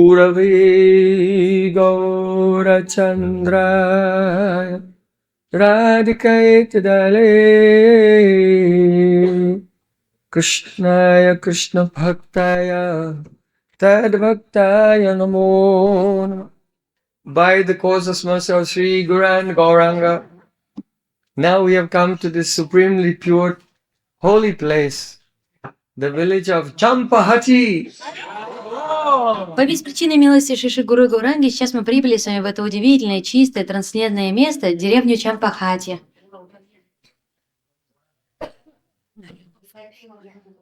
Gurave Gaurachandraya Radhikaye Tadale Krishnaya Krishna Bhaktaya Tad Bhaktaya Namo Namah. By the causeless mercy of Sri Guru and Gauranga, now we have come to this supremely pure, holy place, the village of Champahati. По беспричинной милости Шиши Гуру Гауранги сейчас мы прибыли с вами в это удивительное, чистое, трансцендентное место, деревню Чампахати.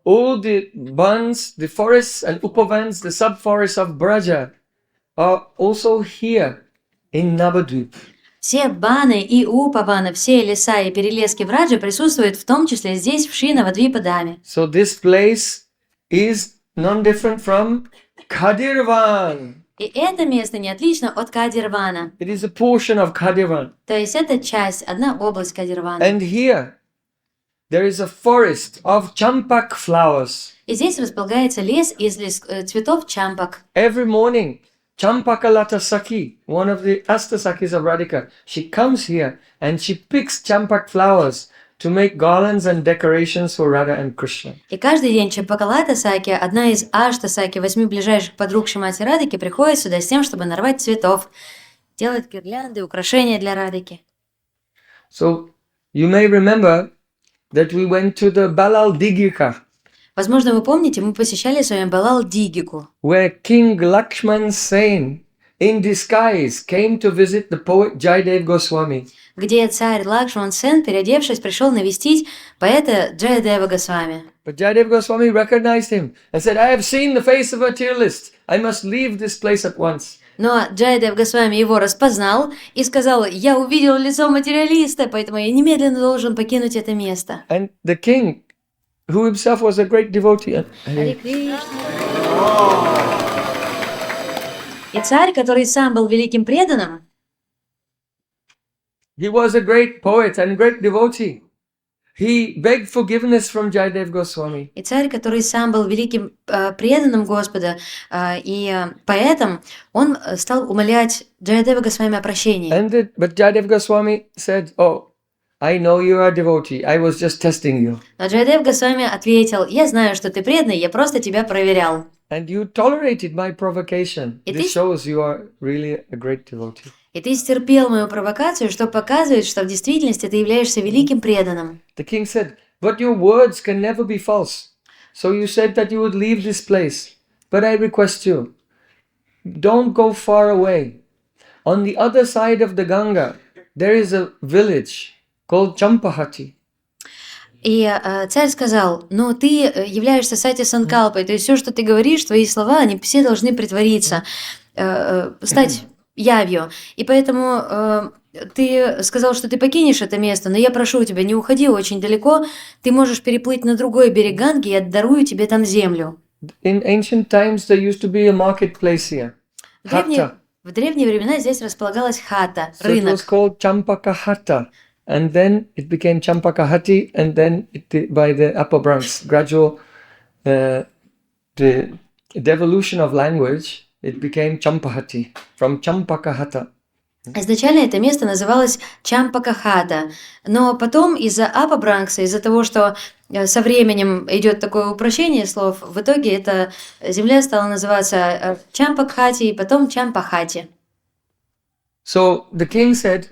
All the bans, the forests and upavans, the sub-forests of Braja are also here in Navadvip. Все баны и упаваны, все леса и перелески Браджи присутствуют в том числе здесь, в Шри-Навадвипа-даме. So this place is non-different from Kadirvan. И это место не отлично от Кадирвана. It is a portion of Kadirvan. То есть это часть, одна область Кадирвана. And here there is a forest of champak flowers. И здесь располагается лес из цветов чампак. Every morning, Champakalata Saki, one of the Astasakis of Radhika, she comes here and she picks champak flowers to make garlands and decorations for Radha and Krishna. И каждый день Чампакалата Саки, одна из Ашта-Саки, 8 ближайших подруг Шримати Радхики, приходит сюда с тем, чтобы нарвать цветов, делать гирлянды, украшения для Радхики. So, you may remember that we went to the Balal Digika, Возможно, вы помните, мы посещали с вами Балал-Дигику, where King Lakshman Sen, in disguise, came to visit the poet Jayadeva Gosvami. где царь Лакшман Сен, переодевшись, пришел навестить поэта Джаядева Госвами. But Jayadeva Goswami recognized him and said, I have seen the face of a materialist. I must leave this place at once. Но Джаядев Госвами его распознал и сказал: «Я увидел лицо материалиста, поэтому я немедленно должен покинуть это место». And the king, who himself was a great devotee, Харе Кришна. И царь, который сам был великим преданным, he was a great poet and great devotee. He begged forgiveness from Jayadeva Goswami. и царь, который сам был великим преданным Господа и поэтом, он стал умолять Джаядева Госвами о прощении. But Jayadeva Goswami said, oh, I know you are a devotee. I was just testing you. Но Джаядев Госвами ответил: «Я знаю, что ты преданный, я просто тебя проверял». And you tolerated my provocation. It This is- shows you are really a great devotee. И ты стерпел мою провокацию, что показывает, что в действительности ты являешься великим преданным. The king said, but your words can never be false. So you said that you would leave this place. But I request you, don't go far away. On the other side of the Ganga, there is a village called Champahati. И царь сказал: «Ну, ты являешься сати санкалпой, то есть все, что ты говоришь, твои слова, они все должны притвориться, стать явью. И поэтому ты сказал, что ты покинешь это место, но я прошу тебя, не уходи очень далеко, ты можешь переплыть на другой берег Ганги, я дарую тебе там землю». In ancient times, there used to be a marketplace here. В древние времена здесь располагалась хата, So it was рынок. called Champakahata. And then it became Champakahati, and then by the Upper Branch, gradual the devolution of language, it became Champahati, from Champakahata. Изначально это место называлось Чампакахата, но потом из-за апобранкса, из-за того, что со временем идет такое упрощение слов, в итоге эта земля стала называться Чампакхати и потом Чампахати. So the king said,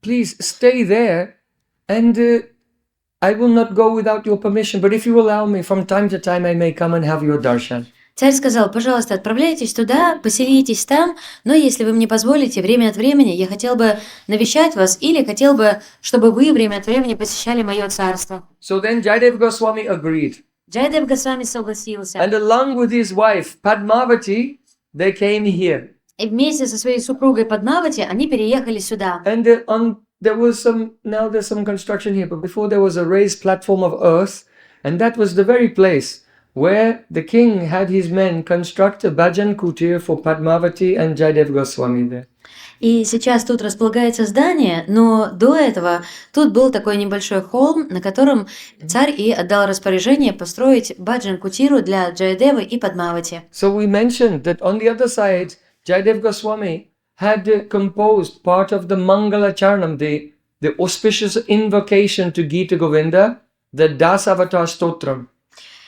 please stay there, and I will not go without your permission, but if you allow me, from time to time I may come and have your darshan. Царь сказал: «Пожалуйста, отправляйтесь туда, поселитесь там, но если вы мне позволите, время от времени я хотел бы навещать вас или хотел бы, чтобы вы время от времени посещали мое царство». So then Jayadeva Goswami agreed. Джайадев Госвами согласился. And along with his wife, Padmavati, they came here. И вместе со своей супругой Падмавати они переехали сюда. And there's some construction here, but before there was a raised platform of earth, and that was the very place where the king had his men construct a bhajan kutir for Padmavati and Jayadeva Goswami there. И сейчас тут располагается здание, но до этого тут был такой небольшой холм, на котором царь и отдал распоряжение построить баджан-кутиру для Джаядевы и Падмавати. So we mentioned that on the other side, Jayadeva Goswami had composed part of the Mangala Charanam, the auspicious invocation to Gita Govinda, the Dasavatar Stotram.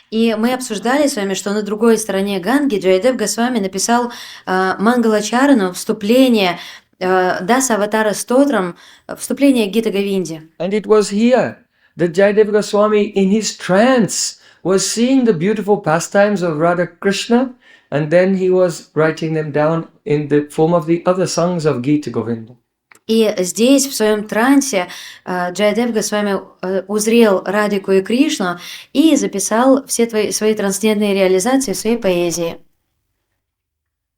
И мы обсуждали с вами, что на другой стороне Ганги Джайадев Госвами написал Мангалачарану вступление Даса Аватара Стотрам, вступление к Гита Говинде. And it was here that Jayadeva Goswami, in his trance, was seeing the beautiful pastimes of Radha Krishna, and then he was writing them down in the form of the other songs of Gita Govinda. И здесь, в своем трансе, Джайадев Госвами узрел Радику и Кришну и записал все свои трансцендентные реализации в своей поэзии.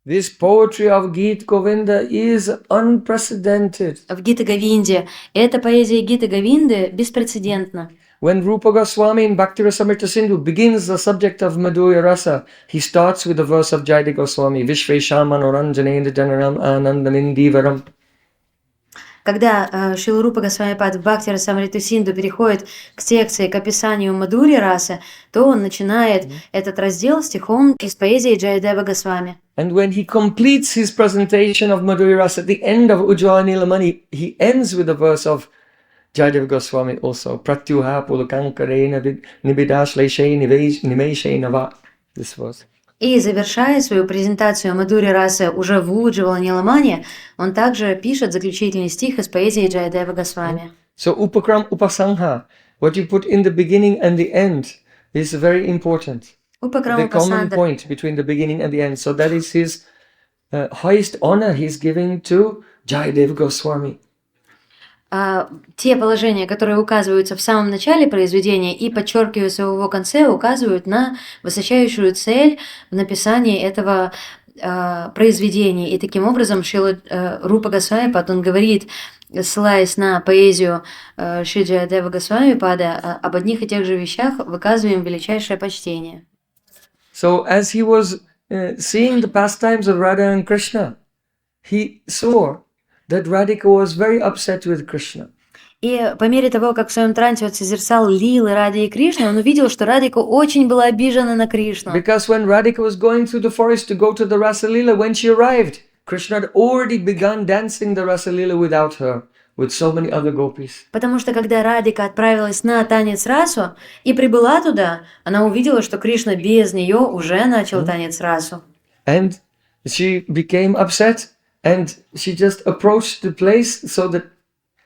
This poetry of Gita Govinda is unprecedented. В Гита Говинде. Эта поэзия Гита Говинды беспрецедентна. When Rupa Goswami in Bhakti Rasamrita Sindhu begins the subject of Madhurya Rasa, he starts with the verse of Jayadeva Goswami, Vishvesham Manoranjanendra Janaram Anandamindivaram. Когда Шрила Рупа Госвами Пад в Бхакти Расамриту Синду переходит к секции, к описанию Мадхурьи расы, то он начинает этот раздел стихом из поэзии Джайадева Госвами. And when he completes his presentation of Madhurya Rasa at the end of Ujjvala Nilamani, he ends with a verse of Jayadeva Goswami also. Pratyuha pulakankarena nibidashleshe nimeshe nava. This verse. И завершая свою презентацию Мадхурьи расы уже в Удживала Ниламане, он также пишет заключительный стих из поэзии Джайадева Госвами. So upakram upasangha, what you put in the beginning and the end is very important. Упакрам The common Упасанда. point between the beginning and the end. So that is his highest honor he's giving to Jayadeva Goswami. Те положения, которые указываются в самом начале произведения и подчеркиваются в его конце, указывают на высочайшую цель в написании этого произведения. И таким образом Шрила Рупа Госвами Пад, он говорит, ссылаясь на поэзию Шри Джайадева Госвами Пада, об одних и тех же вещах выказываем величайшее почтение. So as he was seeing the pastimes of Radha and Krishna, he saw that Radhika was very upset with Krishna. И по мере того, как в своем трансе он созерцал лилы Ради и Кришны, он увидел, что Радика очень была обижена на Кришну. Because when Radhika was going through the forest to go to the Rasa Leela, when she arrived, Krishna had already begun dancing the Rasa Leela without her, with so many other gopis. Потому что когда Радика отправилась на танец расу и прибыла туда, она увидела, что Кришна без нее уже начал танец расу. And she became upset, and she just approached the place so that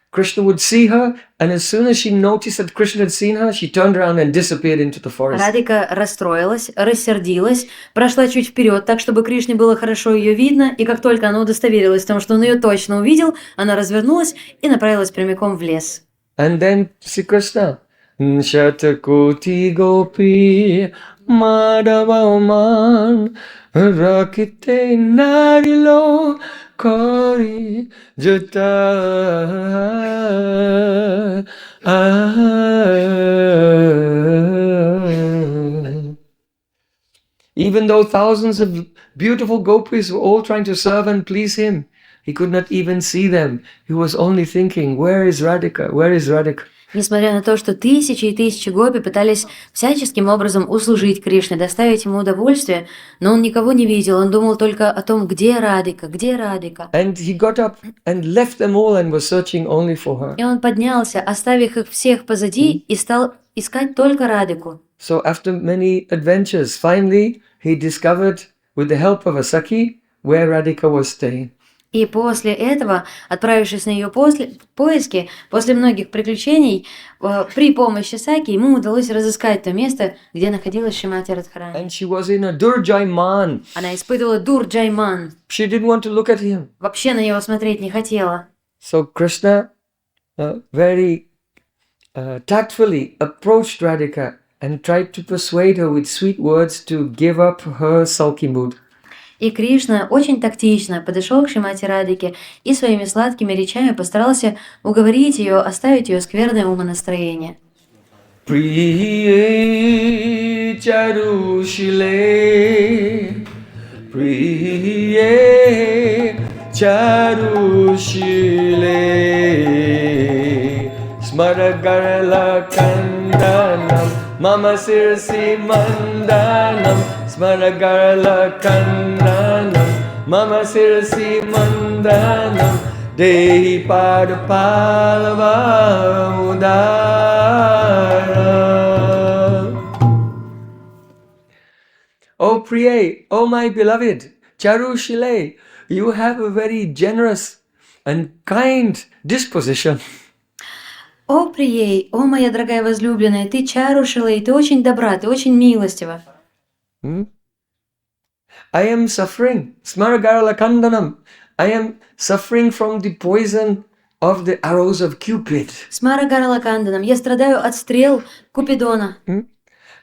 Krishna would see her, and as soon as she noticed that Krishna had seen her, she turned around and disappeared into the forest. Радика расстроилась, рассердилась, прошла чуть вперед, так чтобы Кришне было хорошо ее видно, и как только она удостоверилась в том, что он ее точно увидел, она развернулась и направилась прямиком в лес. And then Sri Krishna, Shatakoti Gopi Madhavaman Rakite Narilo Kori Jata. Even though thousands of beautiful gopis were all trying to serve and please him, he could not even see them. He was only thinking, where is Radhika? Where is Radhika? Несмотря на то, что тысячи и тысячи гопи пытались всяческим образом услужить Кришне, доставить ему удовольствие, но он никого не видел, он думал только о том, где Радика, где Радика. And he got up and left them all and was searching only for her. И он поднялся, оставив их всех позади, и стал искать только Радику. So after many adventures, finally he discovered, with the help of a Sakhi, where Radhika was staying. И после этого, отправившись на ее поиски, после многих приключений, при помощи Саки ему удалось разыскать то место, где находилась Шримати Радхарани. And she was in a Durjaiman. Она испытывала дурджайман. She didn't want to look at him. Вообще на него смотреть не хотела. So Krishna very tactfully approached Radhika and tried to persuade her with sweet words to give up her sulky mood. И Кришна очень тактично подошел к Шримати Радике и своими сладкими речами постарался уговорить ее оставить ее скверное умонастроение. Priye charushile, priye Charushile Smaragarala Kandanam Mama Sirsi Mandanam Smaragarala Kandanam Mama Sirsi Mandanam Dehi Padapalava Mudara. O Priye, O my beloved, Charushile, you have a very generous and kind disposition. О, Прией, о, моя дорогая возлюбленная, ты Чарушила, и ты очень добра, ты очень милостива. I am suffering. Smaragarala Kandanam. I am suffering from the poison of the arrows of Cupid. Смара Гаралаканданам, я страдаю от стрел Купидона.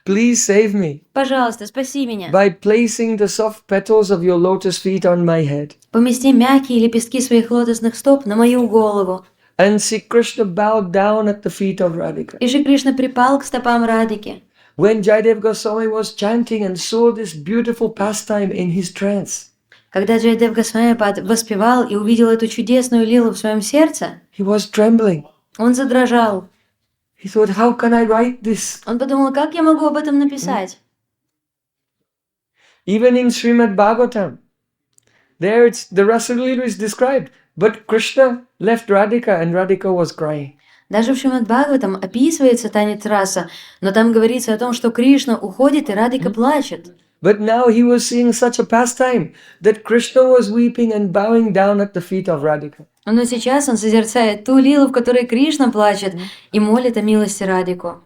Please save me Пожалуйста, спаси меня. by placing the soft petals of your lotus feet on my head. Помести мягкие лепестки своих лотосных стоп на мою голову. And Sri Krishna bowed down at the feet of Radhika. И Шри Кришна припал к стопам Радики. When Jayadeva Goswami was chanting and saw this beautiful pastime in his trance, Когда Джайадев Госвами воспевал и увидел эту чудесную лилу в своем сердце, he was trembling. он задрожал. He thought, how can I write this? Он подумал, как я могу об этом написать? Even in Srimad Bhagavatam, there the Rasa Lila is described. But Krishna left Radhika and Radhika was crying. Даже в Шримад Бхагаватам описывается танец раса, но там говорится о том, что Кришна уходит и Радхика плачет. But now he was seeing such a pastime that Krishna was weeping and bowing down at the feet of Radhika. Но сейчас он созерцает ту лилу, в которой Кришна плачет, и молит о милости Радику.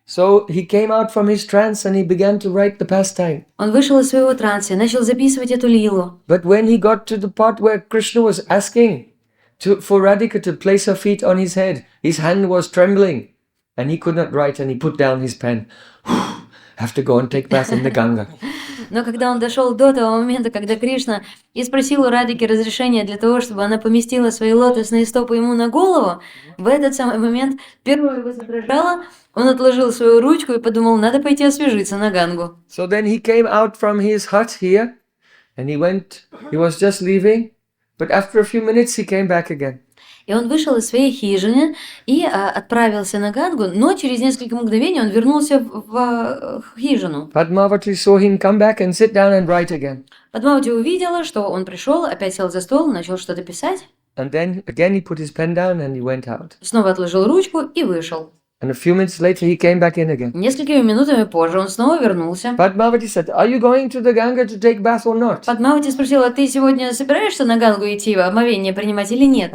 So he came out from his trance and he began to write the pastime. Он вышел из своего транса и начал записывать эту лилу. But when he got to the part where Krishna was asking for Radhika to place her feet on his head, his hand was trembling and he could not write and he put down his pen. Have to go and take bath in the Ganga. Но когда он дошел до того момента, когда Кришна и спросил у Радики разрешения для того, чтобы она поместила свои лотосные стопы ему на голову, в этот самый момент первое его задрожало, он отложил свою ручку и подумал, надо пойти освежиться на Гангу. So then he came out from his hut here and he was just leaving, but after a few minutes he came back again. И он вышел из своей хижины и отправился на Гангу, но через несколько мгновений он вернулся в хижину. Padmavati saw him come back and sit down and write again. Падмавати увидела, что он пришел, опять сел за стол, начал что-то писать. And then again he put his pen down and he went out. Снова отложил ручку и вышел. And a few minutes later he came back in again. Несколькими минутами позже он снова вернулся. Padmavati said, "Are you going to the Ganga to take bath or not?" Падмавати спросила, ты сегодня собираешься на Гангу идти, омовение принимать или нет?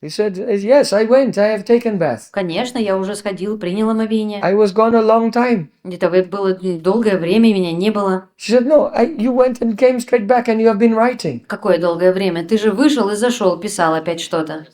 He said, "Yes, I went. I have taken bath. Конечно, я уже сходил, принял омовение. I was gone a long time." Это было долгое время, меня не было. She said, "No, you went and came straight back and you have been writing." Какое долгое время? Ты же вышел и зашел, писал опять что-то.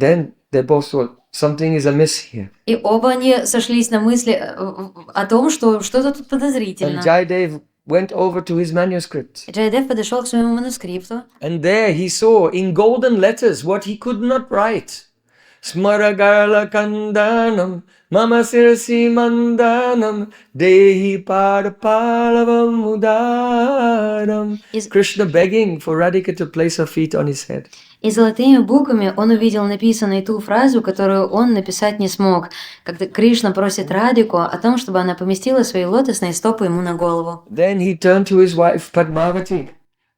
Then they both thought, something is amiss here. И оба они сошлись на мысли о том, что что-то тут подозрительно. And Jayadeva went over to his manuscript. Jayadeva подошел к своему манускрипту. And there he saw in golden letters what he could not write. Smaragarala Kandanam Mama Sirsi Mandanam Dehi Padapalavam Mudaram. Krishna begging for Radhika to place her feet on his head. И золотыми буквами он увидел написанной ту фразу, которую он написать не смог, когда Кришна просит Радику о том, чтобы она поместила свои лотосные стопы ему на голову. Then he turned to his wife Padmavati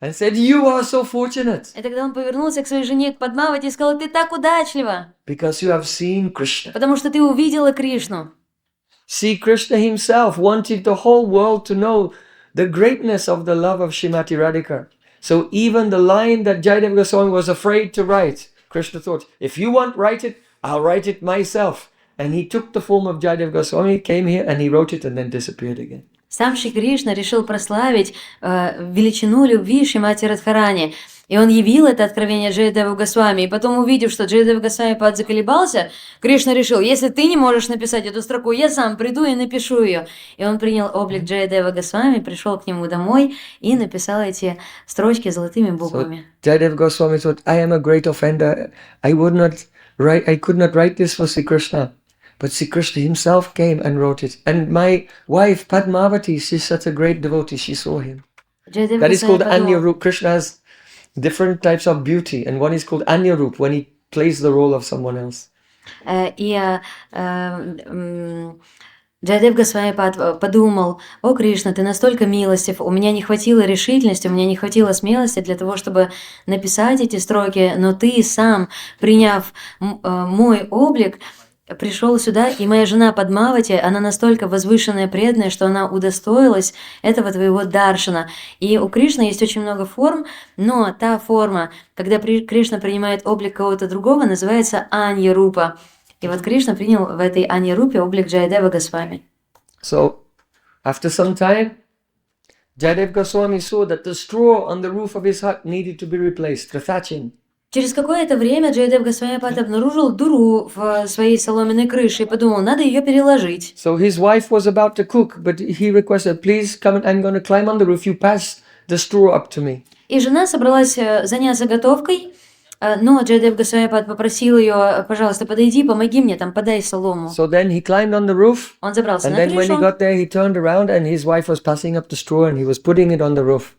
and said, "You are so fortunate." И тогда он повернулся к своей жене, к Падмавати, и сказал, ты так удачлива, Because you have seen Krishna. потому что ты увидела Кришну. See, Krishna himself wanted the whole world to know the greatness of the love of Srimati Radhika. So even the line that Jayadeva Goswami was afraid to write, Krishna thought, if you won't write it, I'll write it myself. And he took the form of Jayadeva Goswami, came here and he wrote it and then disappeared again. Сам Шри Кришна решил прославить величину любви Шримати Радхарани. И он явил это откровение Джайадеву Госвами. И потом, увидев, что Джайадев Госвами заколебался, Кришна решил, если ты не можешь написать эту строку, я сам приду и напишу ее. И он принял облик Джайадева Госвами, пришел к нему домой и написал эти строчки золотыми буквами. So Jayadeva Goswami thought, I am a great offender. I could not write this for Sri Krishna. But Sri Krishna himself came and wrote it. And my wife Padmavati, she's such a great devotee, she saw him. That is called Anya Rup. Krishna has different types of beauty, and one is called Anyarup, when he plays the role of someone else. Джайадев Госвами подумал: «О, Кришна, ты настолько милостив, у меня не хватило решительности, у меня не хватило смелости для того, чтобы написать эти строки, но ты сам, приняв мой облик, пришел сюда, и моя жена Падмавати, она настолько возвышенная, преданная, что она удостоилась этого твоего даршана». И у Кришны есть очень много форм, но та форма, когда Кришна принимает облик кого-то другого, называется Анья-рупа. И вот Кришна принял в этой Анья-рупе облик Джайадева Госвами. So, after some time, Jayadeva Goswami saw that the straw on the roof of his hut needed to be replaced, the thatching. Через какое-то время Джайадев Госвами обнаружил дыру в своей соломенной крыше и подумал, надо ее переложить. So his wife was about to cook, but he requested, please come, I'm going to climb on the roof, you pass the straw up to me. И жена собралась заняться готовкой, но Джайадев Госвами попросил ее, пожалуйста, подойди, помоги мне, там, подай солому. So then he climbed on the roof, Он забрался and на then when he крышу. got there, he turned around and his wife was passing up the straw and he was putting it on the roof.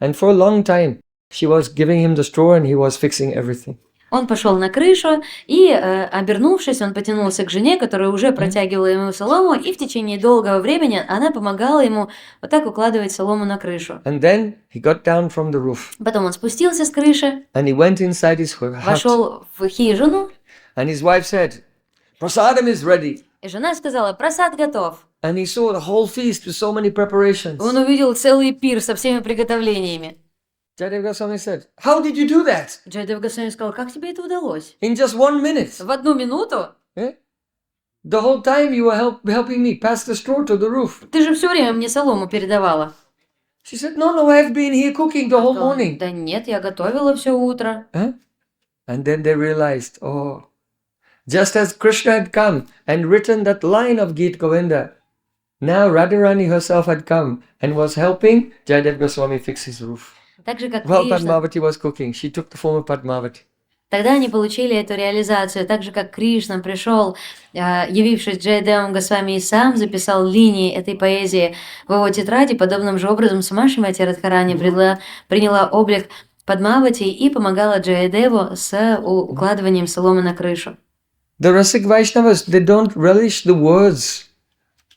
And for a long time, she was giving him the straw and he was fixing everything. Он пошел на крышу и, обернувшись, он потянулся к жене, которая уже протягивала ему солому, и в течение долгого времени она помогала ему вот так укладывать солому на крышу. And then he got down from the roof Потом он спустился с крыши, and he went inside his hut. вошел в хижину, And his wife said, Prasadam is ready. и жена сказала, просад готов. And he saw the whole feast with so many preparations. Он увидел целый пир со всеми приготовлениями. Jayadeva Goswami said, how did you do that? Джайадев Госвами сказал, как тебе это удалось? In just 1 minute. В 1 минуту? Eh? The whole time you were helping me pass the straw to the roof. Ты же все время мне солому передавала. She said, no, I've been here cooking the whole morning. Да нет, я готовила все утро. Huh? And then they realized, oh, just as Krishna had come and written that line of Gita Govinda, now Radharani herself had come and was helping Jayadeva Goswami fix his roof. Так же, как While Кришна. Padmavati was cooking, she took the form of Padmavati. Тогда они получили эту реализацию, так же, как Кришна пришел, явившись Джайадевом Госвами, и сам записал линии этой поэзии в его тетради, подобным же образом Шримати Радхарани приняла облик Падмавати и помогала Джайадеву с укладыванием соломы на крышу. The Rasik Vaishnavas, they don't relish the words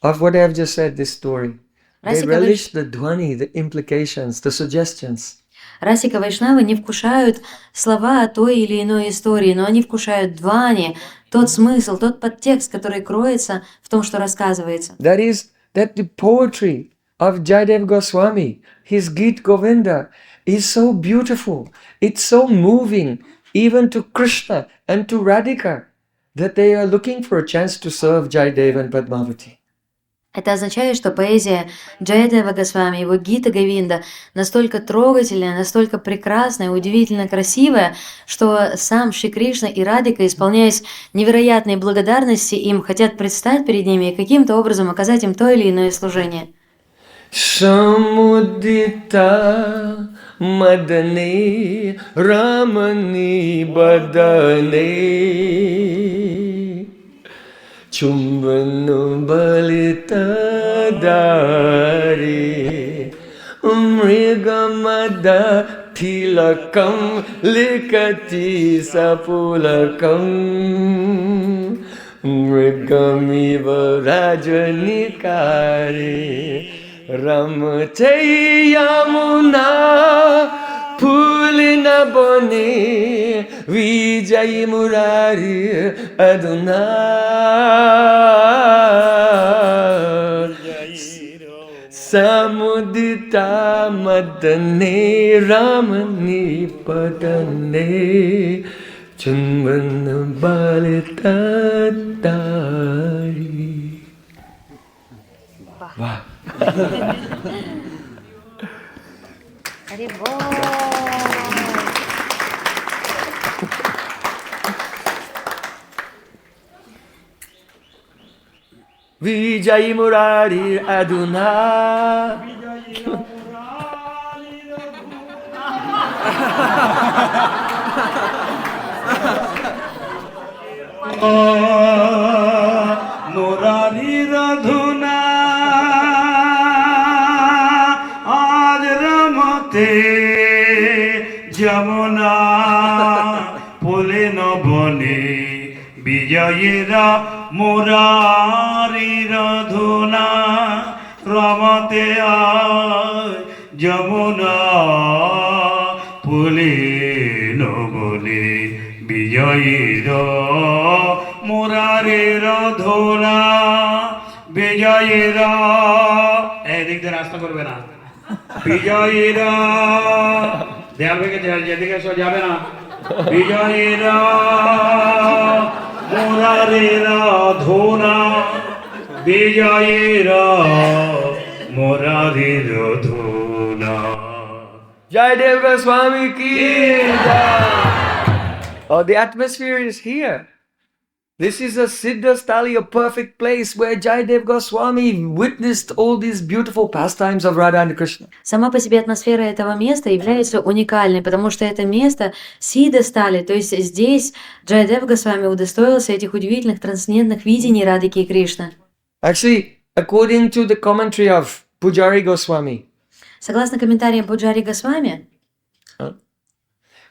of what I have just said, this story. They relish the dhwani, the implications, the suggestions. Расика Вайшнавы не вкушают слова той или иной истории, но они вкушают двани, тот смысл, тот подтекст, который кроется в том, что рассказывается. That is, that the poetry of Jayadeva Goswami, his Gita Govinda, is so beautiful, it's so moving, even to Krishna and to Radhika, that they are looking for a chance to serve Jayadeva and Padmavati. Это означает, что поэзия Джайадева Госвами, его Гита Говинда настолько трогательная, настолько прекрасная, удивительно красивая, что сам Шри Кришна и Радхика, исполняясь невероятной благодарности, им хотят предстать перед ними и каким-то образом оказать им то или иное служение. Samudita madane ramani badane Chumbanu balita dari Mrigamada tilakam likati sapulakam Mrigamiva rajanikari Ramachayamuna Pulina bone Vijay Murari Aduna Samudita Madane Ramani Padane Chunmana Balita Dari. Wow. Vijay Murari Aduna Murari Radhuna Aj Ramate Jam বিজয়ীরা মুরারির ধুনা রমতে আয় যমুনা ফুলে নবনে বিজয়ীর মুরারির ধুনা বিজয়ীরা এদিক দিয়ে রাস্তা করবে না বিজয়ীরা দেয়াল ভেঙে যেদিকে যাবে না বিজয়ীরা মুরারিরা ধুনা বিজয়ীরা মুরারির ধুনা Jayadeva Goswami ki jai. Oh, the atmosphere is here. This is a Siddha Stali, a perfect place where Jayadeva Goswami witnessed all these beautiful pastimes of Radha and Krishna. Сама по себе атмосфера этого места является уникальной, потому что это место Сидха Стали, то есть здесь Джайадева Госвами удостоился этих удивительных трансцендентных видений Радхики и Кришны. Actually, according to the commentary of Pujari Goswami, Согласно комментариям Пуджари Госвами,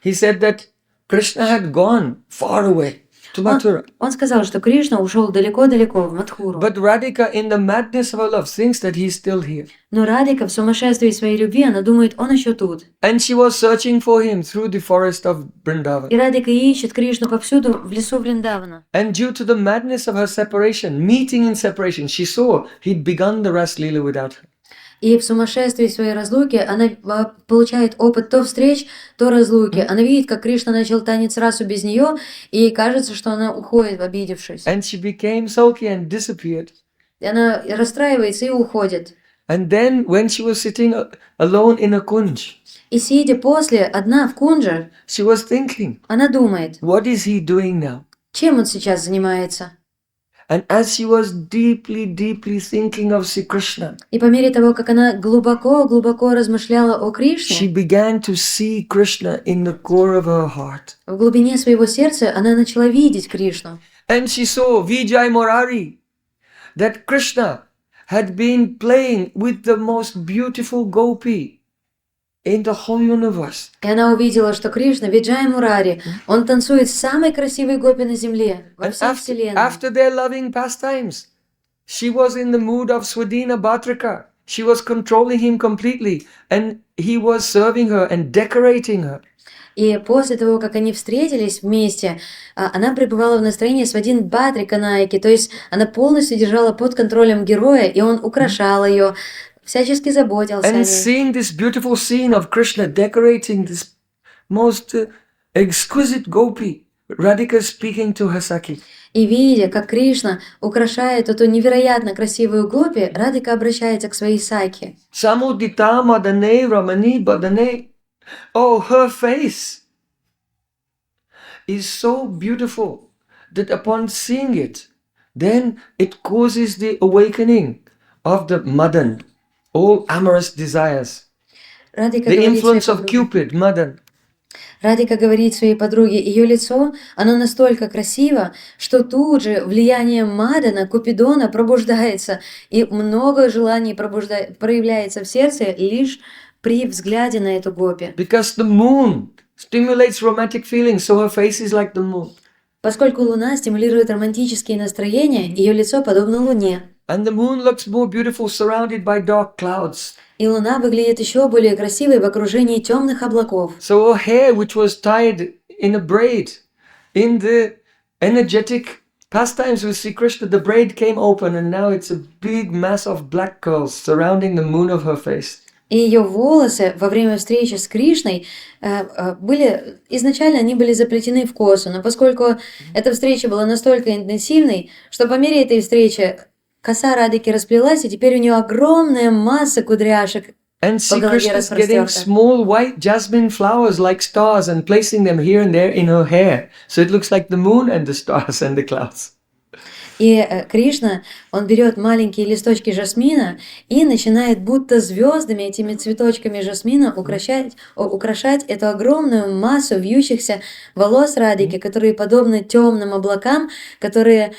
he said that Krishna had gone far away to Mathura. он сказал, что Кришна ушел далеко-далеко в Мадхуру. But Radhika, in the madness of her love, thinks that he's still here. Но Радхика в сумасшествии своей любви, она думает, он еще тут. And she was searching for him through the forest of Vrindavan. И Радхика ищет Кришну повсюду в лесу Вриндавана. And due to the madness of her separation, meeting in separation, she saw he'd begun the Ras Leela without her. И в сумасшествии своей разлуки она получает опыт то встреч, то разлуки. Она видит, как Кришна начал танец расу без нее, и ей кажется, что она уходит, обидевшись. And she became sulky and disappeared. И она расстраивается и уходит. And then when she was sitting alone in a kunj, И сидя после, одна в кундже, she was thinking, она думает, what is he doing now? чем он сейчас занимается. And as she was deeply, deeply thinking of Sri Krishna, И по мере того, как она глубоко размышляла о she Кришне, began to see Krishna in the core of her heart. в глубине своего сердца она начала видеть Кришну. And she saw Vijay Morari, that Krishna had been playing with the most beautiful gopi in the whole universe. И она увидела, что Кришна, Виджай Мурари, он танцует с самой красивой гопи на земле, во And всей вселенной. after their loving pastimes, she was in the mood of Swadina Bhatrika. She was controlling him completely, and he was serving her and decorating her. И после того, как они встретились вместе, она пребывала в настроении Свадин Бхатрика Наики, то есть она полностью держала под контролем героя, и он украшал ее, всячески заботился о And ней. seeing this beautiful scene of Krishna decorating this most exquisite gopi, Radhika speaking to her Saki. И видя, как Кришна украшает эту невероятно красивую гопи, Радхика обращается к своей Саки. Samudita madane ramani badane. Oh, her face is so beautiful that upon seeing it, then it causes the awakening of the madan, all amorous desires. Радхика The говорит своей influence of подруге. Cupid, madan. Радхика говорит своей подруге, ее лицо, оно настолько красиво, что тут же влияние Мадана, Купидона пробуждается, и много желаний проявляется в сердце лишь при взгляде на эту гопи. Because the moon stimulates romantic feelings, so her face is like the moon. Поскольку Луна стимулирует романтические настроения, ее лицо подобно Луне. And the moon looks more beautiful surrounded by dark clouds. И Луна выглядит еще более красивой в окружении темных облаков. So her hair, which was tied in a braid, in the energetic pastimes with Sri Krishna, the braid came open and now it's a big mass of black curls surrounding the moon of her face. И ее волосы во время встречи с Кришной изначально они были заплетены в косу, но поскольку эта встреча была настолько интенсивной, что по мере этой встречи коса Радхики расплелась, и теперь у нее огромная масса кудряшек. And Sri Krishna is getting small white jasmine flowers like stars and placing them here and there in her hair. So it looks like the moon and the stars and the clouds. И Кришна, он берет маленькие листочки жасмина и начинает будто звездами, этими цветочками жасмина украшать эту огромную массу вьющихся волос Радхики, которые подобны темным облакам, которые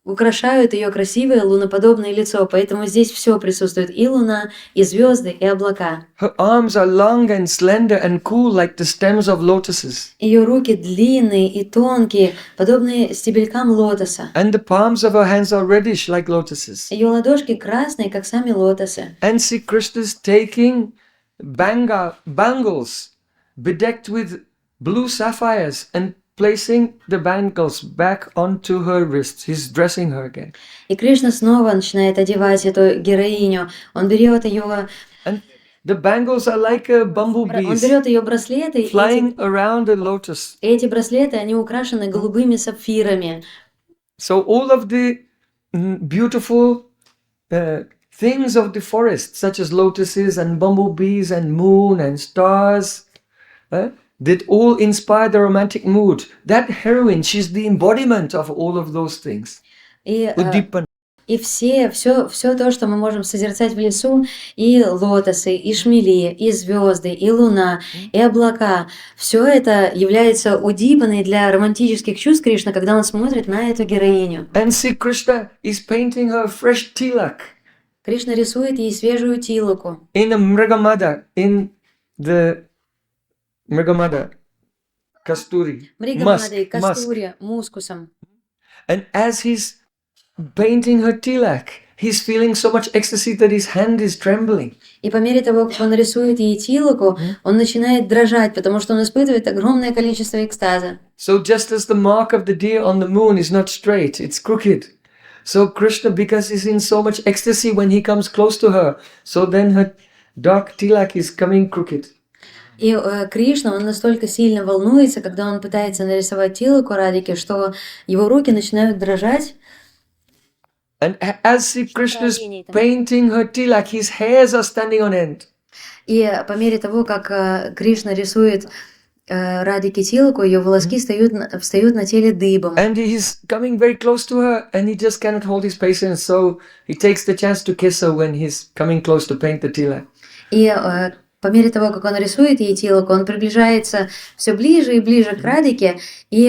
украшают ее красивое луноподобное лицо, поэтому здесь все присутствует: и луна, и звезды, и облака. Her arms are long and slender and cool like the stems of lotuses. Ее руки длинные и тонкие, подобные стебелькам лотоса. And the palms of her hands are reddish like lotuses. Ее ладошки красные, как сами лотосы. And Sri Krishna is taking bangles bedecked with blue sapphires and placing the bangles back onto her wrists. He's dressing her again. И Кришна снова начинает одевать эту героиню. Он берет ее, And the bangles are like он bumblebees берет ее браслеты, и flying around the lotus. эти браслеты, они украшены голубыми сапфирами. So all of the beautiful things of the forest, such as lotuses and bumblebees and moon and stars, that all inspire the romantic mood. That heroine, she's the embodiment of all of those things. И Uddipan. И все то, что мы можем созерцать в лесу, и лотосы, и шмели, и звезды, и луна, и облака, все это является удипаной для романтических чувств Кришны, когда он смотрит на эту героиню. And Sri Krishna is painting her fresh tilak Кришна рисует ей свежую тилоку in a mrigamada, in the mrigamada, kasturi, мригамадой, musk. кастуре, мускусом. And as he's painting her tilak, he's feeling so much ecstasy that his hand is trembling. И по мере того, как он рисует ей тилоку, он начинает дрожать, потому что он испытывает огромное количество экстаза. So just as the mark of the deer on the moon is not straight, it's crooked. So Krishna, because he's in so much ecstasy when he comes close to her, so then her dark tilak is coming crooked. И Кришна, он настолько сильно волнуется, когда он пытается нарисовать тилоку Радхики, что его руки начинают дрожать. And as Sri Krishna is painting her tilak, his hairs are standing on end. И по мере того, как Кришна рисует Радхики тилоку, ее волоски встают на теле дыбом. And he's coming very close to her, and he just cannot hold his patience, so he takes the chance to kiss her when he's coming close to paint the tilak. И по мере того, как он рисует ей тилоку, он приближается все ближе и ближе к Радхике, и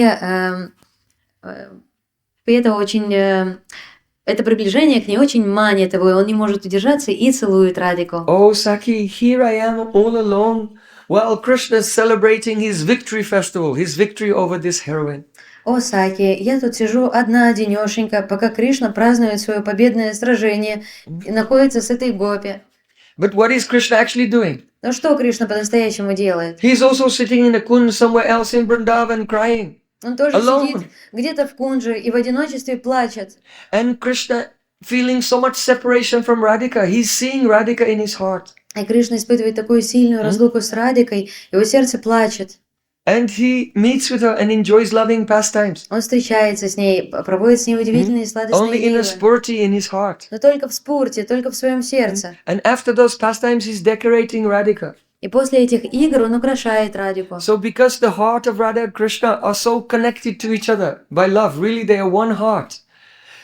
это приближение к ней очень манит его, и он не может удержаться и целует Радхику. Oh, Saki, here I am all alone while Krishna is celebrating his victory festival, his victory over this heroine. О, Саки, я тут сижу одна-одинешенька, пока Кришна празднует свое победное сражение и находится с этой гопи. But what is Krishna actually doing? Но что Кришна по-настоящему делает? He's also sitting in a kund somewhere else in Vrindavan crying. Он тоже Alone. сидит где-то в кунже и в одиночестве плачет. And Krishna feeling so much separation from Radhika. He's seeing Radhika in his heart. И Кришна испытывает такую сильную разлуку с Радхикой, его сердце плачет. And he meets with her and enjoys loving pastimes. Он встречается с ней, проводит с ней удивительные сладостные Only in a игры. spurti in his heart. Но только в спорте, только в своем сердце. And after those pastimes, he's decorating Radhika. И после этих игр он украшает Радхику. So because the heart of Radha and Krishna are so connected to each other by love, really they are one heart.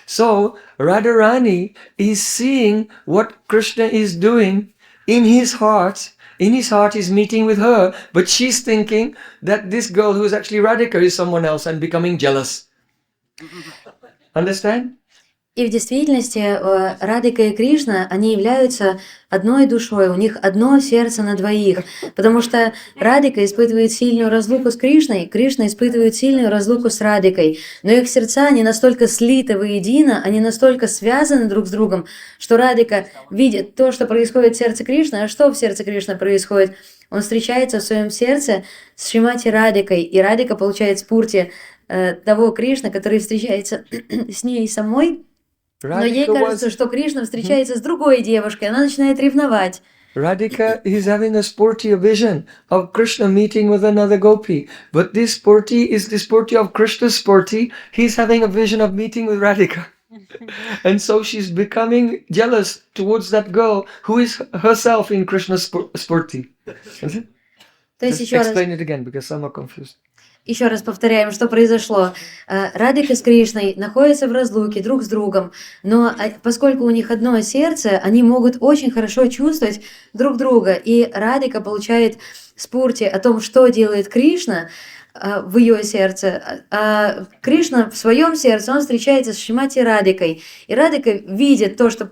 So Radharani is seeing what Krishna is doing in his heart. In his heart he's meeting with her, but she's thinking that this girl who is actually Radhika is someone else and becoming jealous. Understand? И в действительности Радхика и Кришна, они являются одной душой, у них одно сердце на двоих, потому что Радхика испытывает сильную разлуку с Кришной, Кришна испытывает сильную разлуку с Радхикой, но их сердца, они настолько слиты воедино, они настолько связаны друг с другом, что Радхика видит то, что происходит в сердце Кришны, а что в сердце Кришны происходит? Он встречается в своем сердце с Шримати Радхикой, и Радхика получает спурти того Кришны, который встречается с ней самой. Но ей кажется, что Кришна встречается с другой девушкой, она начинает ревновать. Radhika is having a sporty vision of Krishna meeting with another gopi. But this sporty is the sporty of Krishna's sporty. He's having a vision of meeting with Radhika. And so she's becoming jealous towards that girl who is herself in Krishna's sporty. То есть Just explain it again because some are confused. Еще раз повторяем, что произошло. Радхика с Кришной находятся в разлуке друг с другом, но поскольку у них одно сердце, они могут очень хорошо чувствовать друг друга. И Радхика получает спурти о том, что делает Кришна, в ее сердце, а Кришна в своем сердце, он встречается с Шримати Радикой. И Радика видит то, что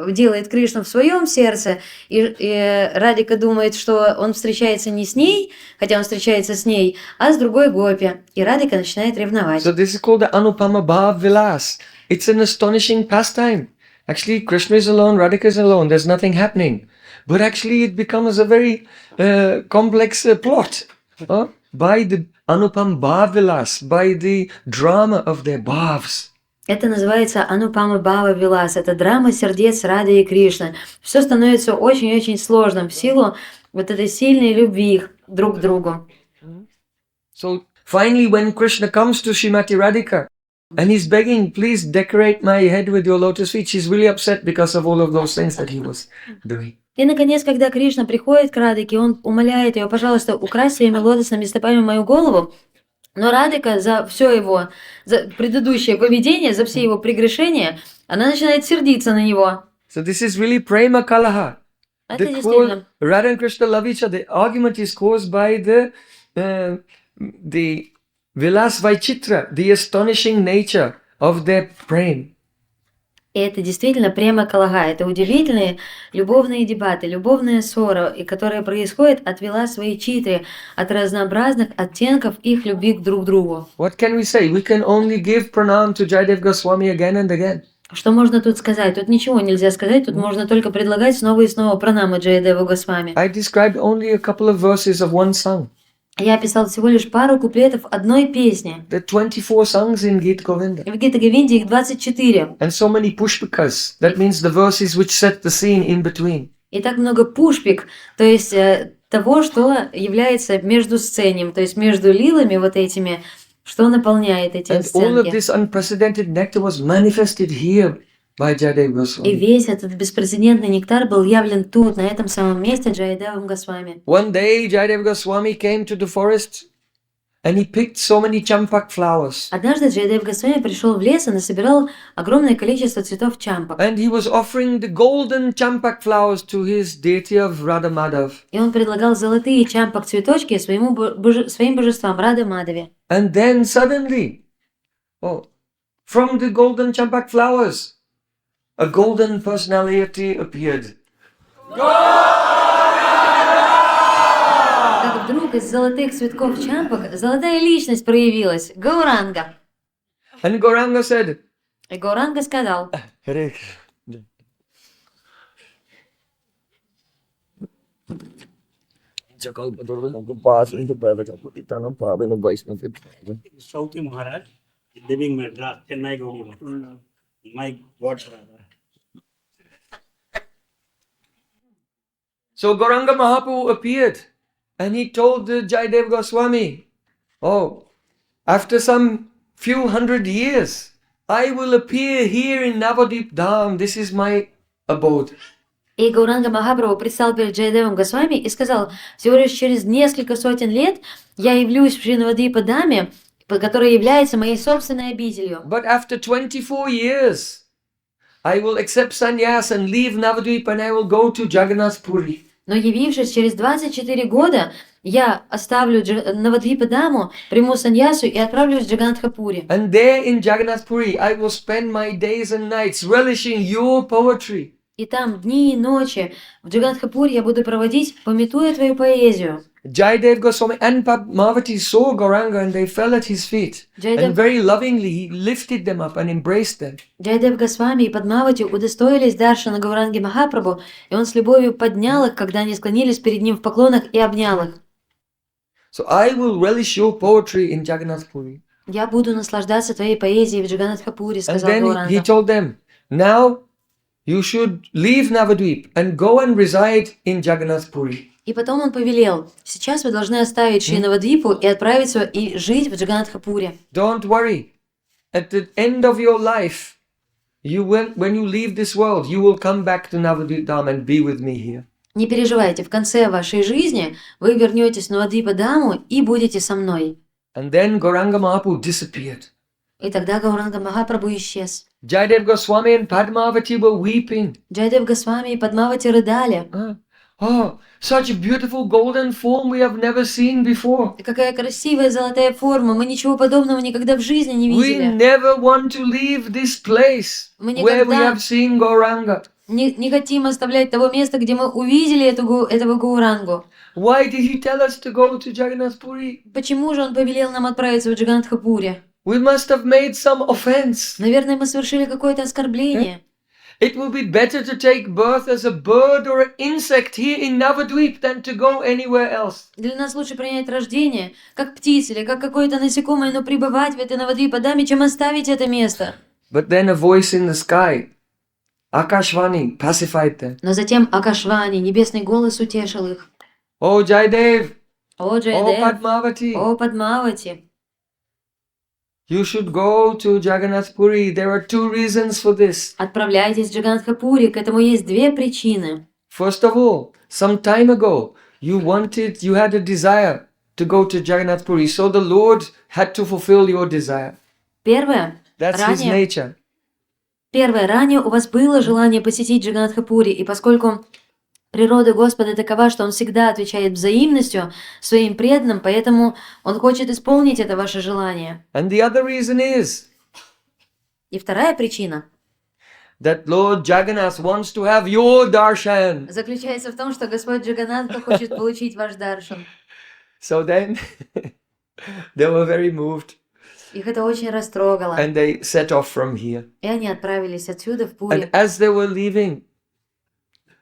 делает Кришна в своем сердце, и Радика думает, что он встречается не с ней, хотя он встречается с ней, а с другой гопи. И Радика начинает ревновать. So this is called the Anupama Bhav Vilas. It's an astonishing pastime. Actually, Krishna is alone, Radhika is alone, there's nothing happening. But actually it becomes a very complex plot by the Anupam Bhav Vilas, by the drama of their bhavs. Это называется Анупама Бхава Вилас. Это драма сердец Рады и Кришны. Все становится очень-очень сложным в силу вот этой сильной любви их друг к другу. So finally, when Krishna comes to Srimati Radhika and he's begging, please decorate my head with your lotus feet, she's really upset because of all of those things that he was doing. И, наконец, когда Кришна приходит к Радике, он умоляет ее, пожалуйста, укрась своими лотосными стопами мою голову. Но Радика за все его, за предыдущее поведение, за все его прегрешения, она начинает сердиться на него. So this is really prema kalaha. Это The действительно. Radha and Krishna love each other. The argument is caused by the Vilas Vaichitra, the astonishing nature of their prem. И это действительно према калага. Это удивительные любовные дебаты, любовная ссора, и которые происходят от Вилас Вайчитри, от разнообразных оттенков их любви к друг другу. What can we say? We can only give pranam to Jayadeva Goswami again and again. Что можно тут сказать? Тут ничего нельзя сказать, тут можно только предлагать снова и снова пранамы Джаядеву Госвами. I described only a couple of verses of one song. Я описал всего лишь пару куплетов одной песни. There are 24 songs in Gita Govinda. В Гита Говинде их 24. And so many pushpikas. That means the verses which set the scene in between. И так много пушпик, то есть того, что является между сценем, то есть между лилами вот этими, что наполняет эти And all of сценки. this unprecedented nectar was manifested here by Jayadeva И Goswami. весь этот беспрецедентный нектар был явлен тут, на этом самом месте Джаядевом Госвами. One day Jayadeva Goswami came to the forest and he picked so many champak flowers. Однажды Джаядев Госвами пришел в лес и насобирал огромное количество цветов чампак. And he was offering the golden champak flowers to his deity of Radha Madhav. И он предлагал золотые чампак цветочки своим божествам Рады Мадаве. And then suddenly, from the golden champak flowers, a golden personality appeared. Как вдруг из золотых цветков чампак золотая личность проявилась, Гауранга. And Gauranga said, И Гауранга сказал: Hare Krishna. Sauti Maharaj, living Madras, Chennai Gauri. My God's brother. So Gauranga Mahaprabhu appeared and he told the Jayadeva Goswami, after some few hundred years, I will appear here in Navadip Dham. This is my abode. И Гауранга Махапрабху предстал перед Джаядевом Госвами и сказал: всего лишь через несколько сотен лет я явлюсь в Шринавадипа Даме, которая является моей собственной обителью. But after 24 years, I will accept sannyas and leave Navadvip and I will go to Jagannath Puri. Но явившись через 24 года, я оставлю Навадвипа Даму, приму саньясу и отправлюсь в Джаганатхапури. And there in Jagannath Puri, I will spend my days and nights relishing your poetry. И там дни и ночи в Джаганатхапуре я буду проводить, памятуя твою поэзию. Jayadeva Goswami and Padmavati saw Gauranga and they fell at his feet. And very lovingly he lifted them up and embraced them. Джайадев Госвами и Падмавати удостоились даршана Гауранги Махапрабху, и он с любовью поднял их, когда они склонились перед ним в поклонах, и обнял их. So I will relish your poetry in Jagannath Puri. Я буду наслаждаться твоей поэзией в Джаганатхапуре, And сказал then he Гауранга. told them, now you should leave Navadvip and go and reside in Jagannath Puri. И потом он повелел: сейчас вы должны оставить Шринавадвипу и отправиться и жить в Джаганатхапуре. Don't worry. At the end of your life, when you leave this world, you will come back to Navadvip Dham and be with me here. Не переживайте, в конце вашей жизни вы вернетесь в Навадвипа Даму и будете со мной. And then Gauranga Mahaprabhu disappeared. И тогда Гауранга Махапрабху исчез. Jayadeva Goswami and Padmavati were weeping. Джайадев Госвами и Падмавати рыдали. Oh, such a beautiful golden form we have never seen before. Какая красивая золотая форма. Мы ничего подобного никогда в жизни не We видели. never want to leave this place Мы where we никогда have seen Gauranga. не хотим оставлять того места, где мы увидели этого Гаурангу. Why did he tell us to go to Jagannath Puri? Почему же он повелел нам отправиться в Джаганатхапури? We must have made some offense. Наверное, мы совершили какое-то оскорбление. It will be better to take birth as a bird or an insect here in Navadvip than to go anywhere else. Для нас лучше принять рождение, как птица или как какое-то насекомое, но пребывать в этой Навадвипадаме, чем оставить это место. But then a voice in the sky, Akashvani, pacified them. Но затем Акашвани, небесный голос, утешил их. Oh Jayadev, О, oh Джайадев, Padmavati, о, Падмавати, you should go to Jagannath Puri. There are two reasons for this. отправляйтесь в Джаганатхапури, к этому есть две причины. First of all, some time ago, you had a desire to go to Jagannath Puri. So the Lord had to fulfill your desire. Первое, That's his nature. ранее у вас было желание посетить Джаганатхапури, и поскольку природа Господа такова, что Он всегда отвечает взаимностью своим преданным, поэтому Он хочет исполнить это ваше желание. And the other reason is И вторая причина that Lord Jagannath wants to have your darshan. заключается в том, что Господь Джаганатха хочет получить ваш даршан. So then they were very moved Их это очень растрогало, and they set off from here. и они отправились отсюда в And Пури. as they were leaving,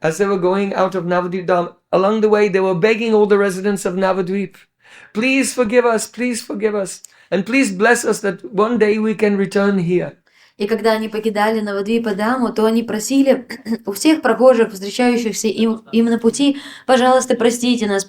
as they were going out of Navadvip Dham, along the way they were begging all the residents of Navadvip, please forgive us, and please bless us that one day we can return here. И когда они покидали Навадвипадаму, то они просили у всех прохожих, встречающихся им на пути, пожалуйста, простите нас,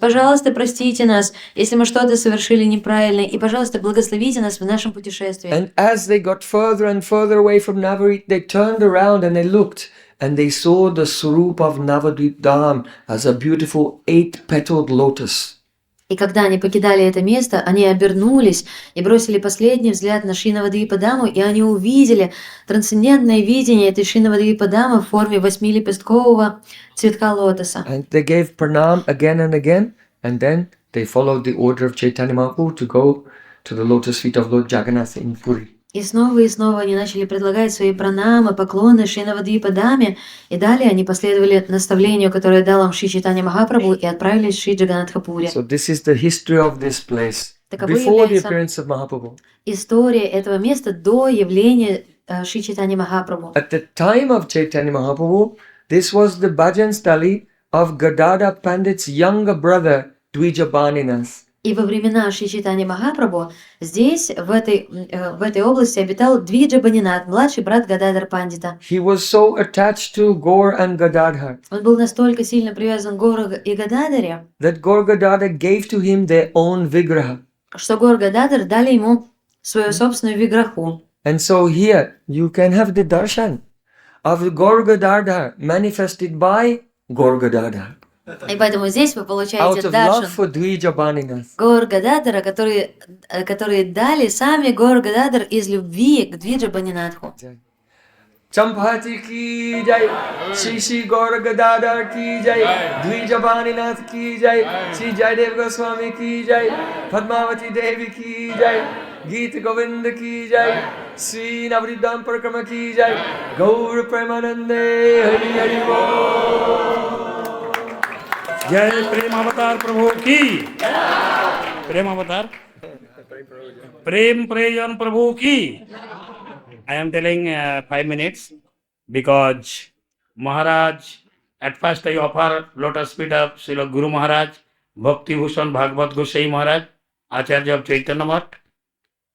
если мы что-то совершили неправильно, и, пожалуйста, благословите нас в нашем путешествии. And as they got further and further away from Navadvip, they turned around and they looked, and they saw the Swarup of Navadvip Dham as a beautiful 8-petaled lotus. И когда они покидали это место, они обернулись и бросили последний взгляд на Шри Навадвипадаму, и они увидели трансцендентное видение этой Шри Навадвипадамы в форме 8-лепесткового цветка лотоса. And they gave pranam again, and then they followed the order of Chaitanya Mahaprabhu to go to the lotus feet of Lord Jagannath in Puri. И снова они начали предлагать свои пранамы, поклоны Шри Навадвипадаме, и далее они последовали наставлению, которое дал им Шри Чайтанья Махапрабху, и отправились в Шри Джаганатхапури. So this is the history of this place Таковой before the является appearance of Mahaprabhu. история этого места до явления Шри Чайтанья Махапрабху. At the time of Chaitanya Mahaprabhu, this was the bhajan stali of Gadada Pandit's younger brother Dvijabaninath. И во времена Шри Чайтанья Махапрабху здесь, в этой области, обитал Двиджабанинат, младший брат Гададар Пандита. He was so attached to Gaur and Gadadhar Он был настолько сильно привязан к Гору и Гададаре, that Gaur Gadadhar gave to him their own vigraha. что Гор Гададар дали ему свою собственную виграху. And so here you can have the darshan of Gaur Gadadhar manifested by Gaur Gadadhar И поэтому здесь вы out получаете of love даршан for Dvijabaninath. Гор Гададара, которые дали сами Гор Гададар из любви к Двиджабанинатху. Champahati ki jai, Shri Gaur Gadadhar ki jai, Dvijabaninath ki jai, Sri Jayadeva Gosvami ki jai, Padmavati Devi ki jai, Geet Govinda ki jai, Sri Navadvip Dham Parikrama ki jai, Gaur Premanande Hari Hari Bol. जय प्रेम अवतार प्रभु की प्रेम अवतार प्रेम प्रयोजन प्रभु की I am telling 5 minutes because Maharaj, at first I offer lotus feet of Srila Guru Maharaj, Bhakti Bhushan Bhagavad Gosai Maharaj, Acharya of Chaitanya Math.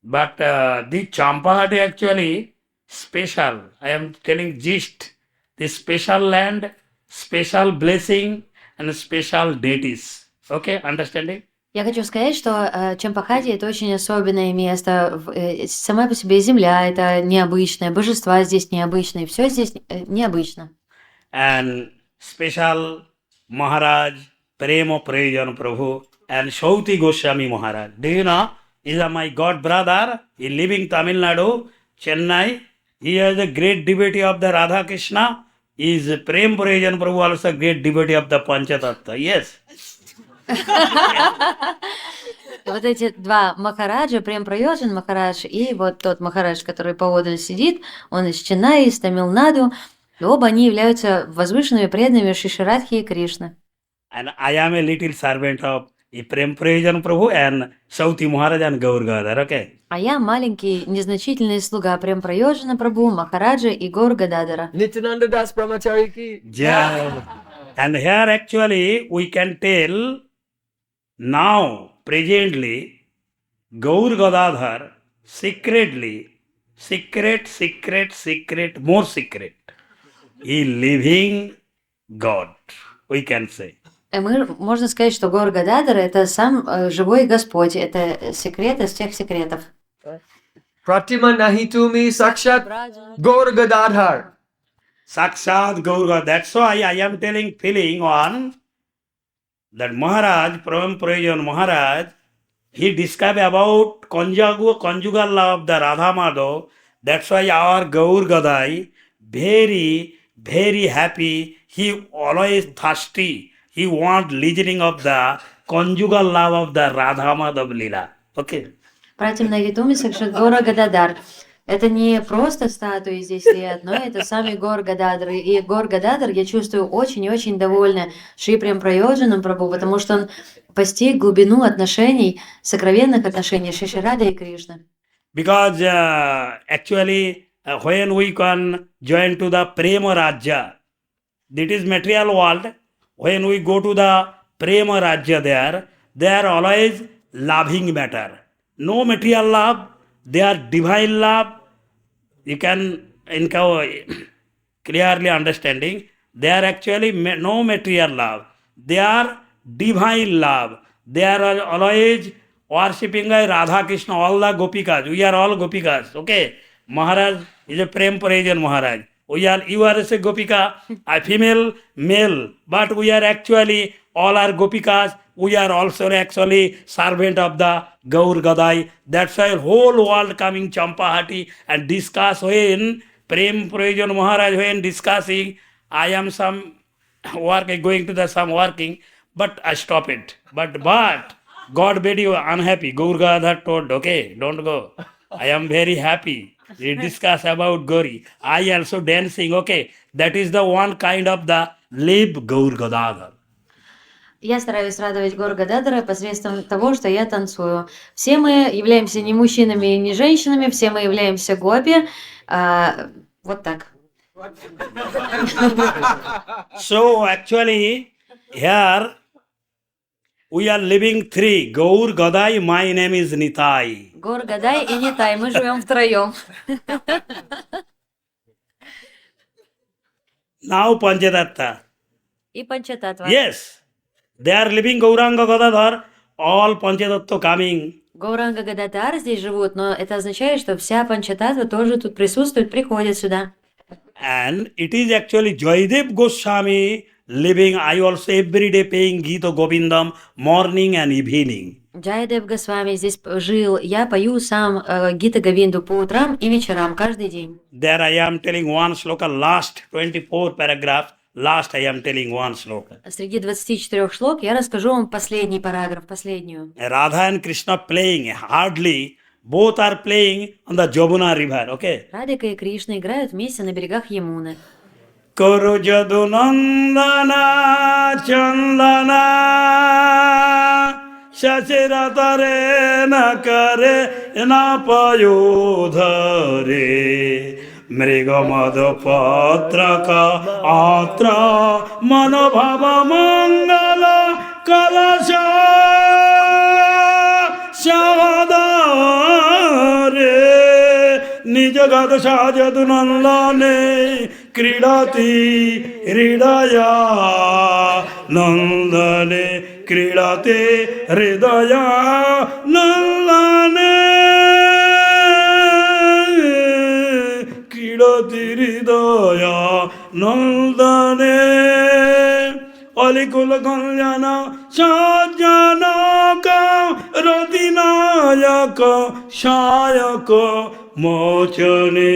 But the Champahati actually special. I am telling gist. The special land, special blessing and special deities. Okay, understanding? Я хочу сказать, что Чампахати — это очень особенное место. Сама по себе земля — это необычное, божества здесь необычные, все здесь необычно. And special Maharaj, Prem Prayojan Prabhu and Shauti Goswami Maharaj. Do you know? He is my god brother. He living Tamil Nadu, Chennai. He is a great devotee of the Radha Krishna. is Prem Prayojan Prabhu also great devotee of the Panchatattva? Yes. Вот эти два Махараджа, Прем Прайоджан Махарадж и вот тот Махарадж, который поодаль сидит, он из Ченнаи, из Тамилнаду, и оба они являются возвышенными преданными Шиширадхи и Кришны. And I am a little servant of Prem Prayojan Prabhu and Sauti Maharaj and Gaur Gadar. Okay. А я маленький, незначительный слуга Прем Прайоджана Прабху, Махараджа и Гаур Гададара. Nityananda Das Brahmachari ki. Yeah. And here actually we can tell now, presently, Gaur Gadadhar secretly, more secret, he living God, we can say. Можно сказать, что Гаур Гададара – это сам живой Господь, это секрет из всех секретов. Pratima nahi tumi sakshat Gaur Gadadhar. Sakshat Gaur Gadadhar. That's why I am telling, feeling on that Maharaj, Prem Prayojan Maharaj, he described about conjugal love of the Radha Madhav. That's why our Gaur Gadai, very, very happy. He always thirsty. He want listening of the conjugal love of the Radha Madhav Lila. Okay. Пратим на Витуме Сакшат Гора Гададар. Это не просто статуи здесь стоят, но это сами Гор Гададар. И Гор Гададар, я чувствую, очень и очень довольна Шри Прем Праyoджаном Прабху, потому что он постиг глубину отношений, сокровенных отношений Шиширады и Кришны. Because actually when we can join to the Prema Rajya, that is material world, when we go to the Prema Rajya they are always loving matter. No material love, they are divine love. You can clearly understanding. They are actually no material love. They are divine love. They are always worshipping Radha Krishna, all the Gopikas. We are all Gopikas. Okay. Maharaj is a Prem Prayojan Maharaj. You are a Gopika, a female, male. But we are actually, all are Gopikas. We are also actually servant of the Gaur Gadai. That's why whole world coming Champahati and discuss when Prem Prayojan Maharaj when discussing, I am some work, going to the some working, but I stop it. But God made you unhappy. Gaur Gadai told, okay, don't go. I am very happy. We discuss about Gauri. I also dancing, okay. That is the one kind of the live Gaur Gadadhar. Я стараюсь радовать Гаур Гададара посредством того, что я танцую. Все мы являемся не мужчинами и не женщинами, все мы являемся гопи. Вот так. So actually, here we are living three. Gaur Gadai, my name is Nitai. Гаур Гадай и Нитай, мы живем втроем. Now Panchatattva. И Панчататва. Yes. They are living Gauranga Gadadhar, all Panchatattva coming. Гауранга Гададар здесь живут, но это означает, что вся Панчататва тоже тут присутствует, приходит сюда. And it is actually Jayadeva Gosvami living, I also every day paying Gita Govindam morning and evening. Джайадев Госвами здесь жил, я пою сам Гита Говинду по утрам и вечерам, каждый день. There I am telling one sloka, last 24 paragraph, last I am telling one sloka. Среди 24 шлок я расскажу вам последний параграф, последнюю. Radha and Krishna playing, hardly, both are playing on the Jabuna river, okay? Радика и Кришна играют вместе на берегах Ямуны. Kuru jadu nandana chandana shachira tare na kare na payodhare mriga madhapatra ka atra manobhava mangala kalasha shadare nijagad sajadu nandane Kridati hridaya nandane Kridati hridaya nandane Kridati hridaya nandane Alikul kalyana sajjanaka radinayaka shayaka mochane